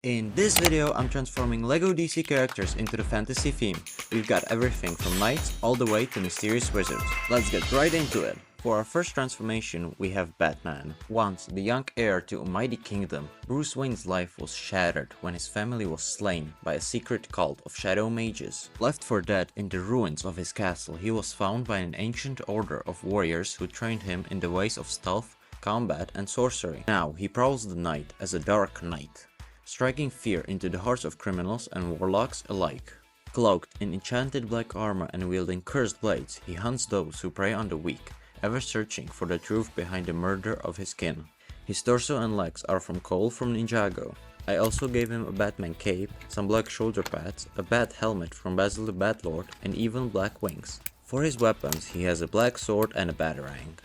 In this video, I'm transforming LEGO DC characters into the fantasy theme. We've got everything from knights all the way to mysterious wizards. Let's get right into it. For our first transformation, we have Batman. Once the young heir to a mighty kingdom, Bruce Wayne's life was shattered when his family was slain by a secret cult of shadow mages. Left for dead in the ruins of his castle, he was found by an ancient order of warriors who trained him in the ways of stealth, combat, and sorcery. Now he prowls the night as a dark knight, striking fear into the hearts of criminals and warlocks alike. Cloaked in enchanted black armor and wielding cursed blades, he hunts those who prey on the weak, ever searching for the truth behind the murder of his kin. His torso and legs are from Cole from Ninjago. I also gave him a Batman cape, some black shoulder pads, a bat helmet from Basil the Batlord, and even black wings. For his weapons, he has a black sword and a batarang.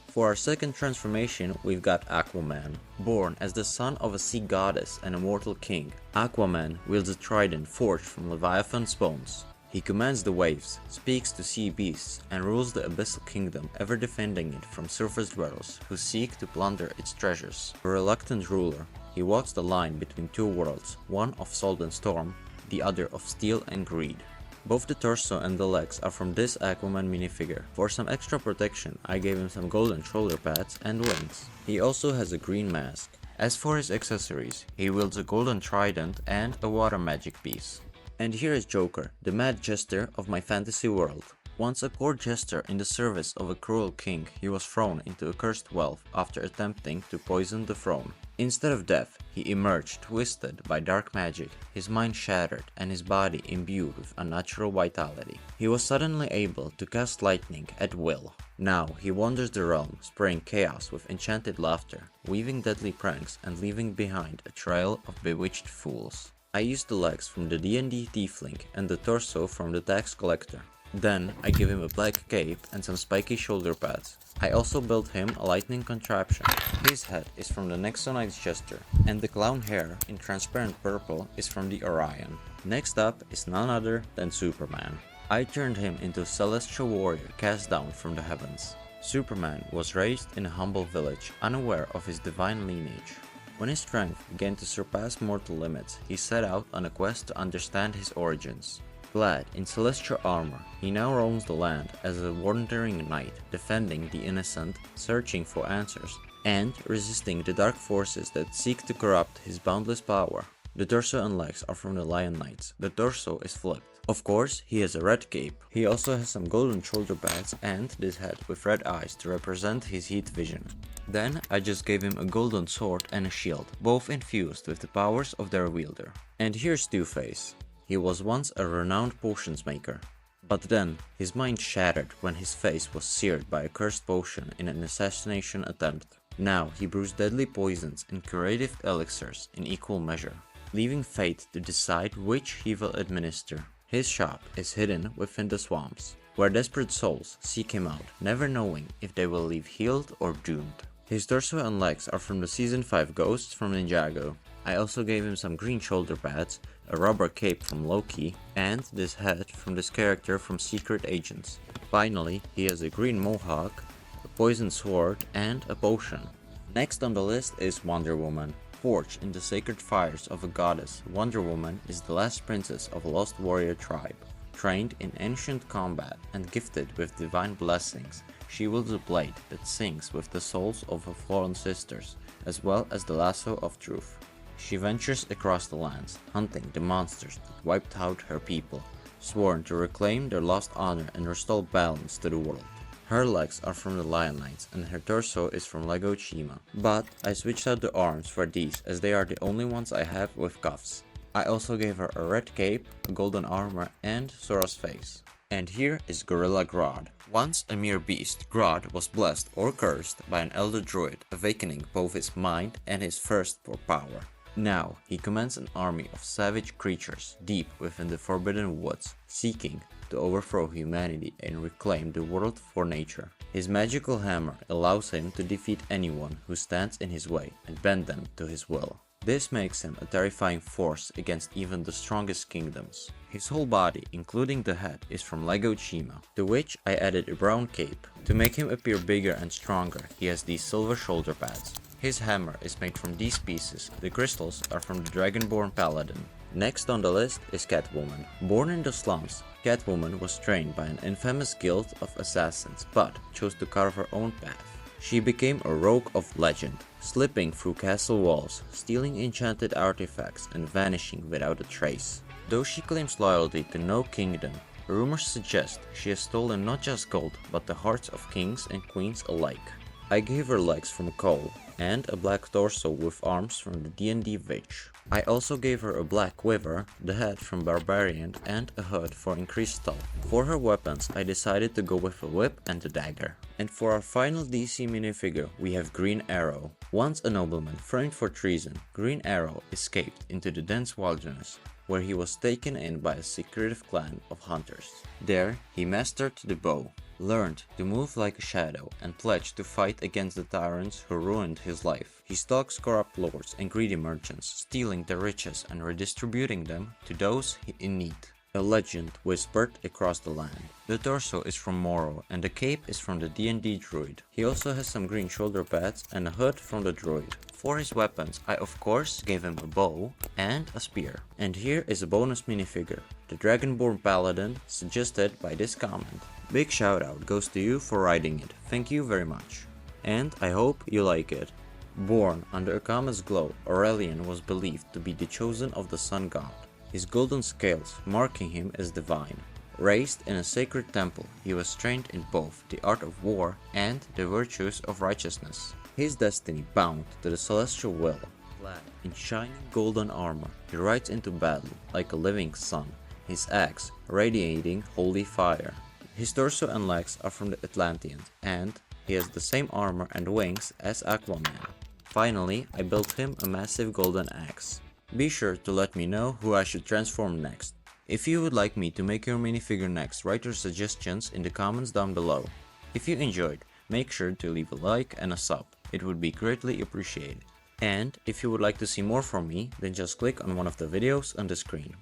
For our second transformation, we've got Aquaman. Born as the son of a sea goddess and a mortal king, Aquaman wields a trident forged from Leviathan's bones. He commands the waves, speaks to sea beasts, and rules the abyssal kingdom, ever defending it from surface dwellers who seek to plunder its treasures. A reluctant ruler, he walks the line between two worlds, one of salt and storm, the other of steel and greed. Both the torso and the legs are from this Aquaman minifigure. For some extra protection, I gave him some golden shoulder pads and wings. He also has a green mask. As for his accessories, he wields a golden trident and a water magic piece. And here is Joker, the mad jester of my fantasy world. Once a court jester in the service of a cruel king, he was thrown into a cursed well after attempting to poison the throne. Instead of death, he emerged twisted by dark magic, his mind shattered and his body imbued with unnatural vitality. He was suddenly able to cast lightning at will. Now he wanders the realm, spraying chaos with enchanted laughter, weaving deadly pranks and leaving behind a trail of bewitched fools. I used the legs from the D&D Tiefling and the torso from the tax collector. Then I give him a black cape and some spiky shoulder pads. I also built him a lightning contraption. His head is from the Nexonite's Jester, and the clown hair in transparent purple is from the Orion. Next up is none other than Superman. I turned him into a celestial warrior cast down from the heavens. Superman was raised in a humble village, unaware of his divine lineage. When his strength began to surpass mortal limits, he set out on a quest to understand his origins. Clad in celestial armor, he now roams the land as a wandering knight, defending the innocent, searching for answers, and resisting the dark forces that seek to corrupt his boundless power. The torso and legs are from the Lion Knights. The torso is flipped. Of course, he has a red cape. He also has some golden shoulder pads and this head with red eyes to represent his heat vision. Then I just gave him a golden sword and a shield, both infused with the powers of their wielder. And here's Two-Face. He was once a renowned potions maker, but then his mind shattered when his face was seared by a cursed potion in an assassination attempt. Now he brews deadly poisons and curative elixirs in equal measure, leaving fate to decide which he will administer. His shop is hidden within the swamps, where desperate souls seek him out, never knowing if they will leave healed or doomed. His torso and legs are from the Season 5 Ghosts from Ninjago. I also gave him some green shoulder pads, a rubber cape from Loki, and this hat from this character from Secret Agents. Finally, he has a green mohawk, a poison sword, and a potion. Next on the list is Wonder Woman. Forged in the sacred fires of a goddess, Wonder Woman is the last princess of a lost warrior tribe. Trained in ancient combat and gifted with divine blessings, she wields a blade that sings with the souls of her fallen sisters, as well as the lasso of truth. She ventures across the lands, hunting the monsters that wiped out her people, sworn to reclaim their lost honor and restore balance to the world. Her legs are from the Lion Knights and her torso is from Lego Chima, but I switched out the arms for these as they are the only ones I have with cuffs. I also gave her a red cape, a golden armor, and Sora's face. And here is Gorilla Grodd. Once a mere beast, Grodd was blessed or cursed by an elder druid, awakening both his mind and his thirst for power. Now he commands an army of savage creatures deep within the Forbidden Woods, seeking to overthrow humanity and reclaim the world for nature. His magical hammer allows him to defeat anyone who stands in his way and bend them to his will. This makes him a terrifying force against even the strongest kingdoms. His whole body, including the head, is from Lego Chima, to which I added a brown cape. To make him appear bigger and stronger, he has these silver shoulder pads. His hammer is made from these pieces, the crystals are from the Dragonborn Paladin. Next on the list is Catwoman. Born in the slums, Catwoman was trained by an infamous guild of assassins but chose to carve her own path. She became a rogue of legend, slipping through castle walls, stealing enchanted artifacts and vanishing without a trace. Though she claims loyalty to no kingdom, rumors suggest she has stolen not just gold but the hearts of kings and queens alike. I gave her legs from coal and a black torso with arms from the D&D Witch. I also gave her a black quiver, the head from Barbarian and a hood for increased stealth. For her weapons I decided to go with a whip and a dagger. And for our final DC minifigure we have Green Arrow. Once a nobleman framed for treason, Green Arrow escaped into the dense wilderness, where he was taken in by a secretive clan of hunters. There he mastered the bow, learned to move like a shadow, and pledged to fight against the tyrants who ruined his life. He stalks corrupt lords and greedy merchants, stealing their riches and redistributing them to those in need. A legend whispered across the land. The torso is from Morrow and the cape is from the D&D druid. He also has some green shoulder pads and a hood from the druid. For his weapons I of course gave him a bow and a spear. And here is a bonus minifigure, the Dragonborn Paladin, suggested by this comment. Big shout out goes to you for writing it, thank you very much. And I hope you like it. Born under a comet's glow, Aurelian was believed to be the chosen of the sun god, his golden scales marking him as divine. Raised in a sacred temple, he was trained in both the art of war and the virtues of righteousness. His destiny bound to the celestial will. Clad in shining golden armor, he rides into battle like a living sun, his axe radiating holy fire. His torso and legs are from the Atlanteans, and he has the same armor and wings as Aquaman. Finally, I built him a massive golden axe. Be sure to let me know who I should transform next. If you would like me to make your minifigure next, write your suggestions in the comments down below. If you enjoyed, make sure to leave a like and a sub, it would be greatly appreciated. And if you would like to see more from me, then just click on one of the videos on the screen.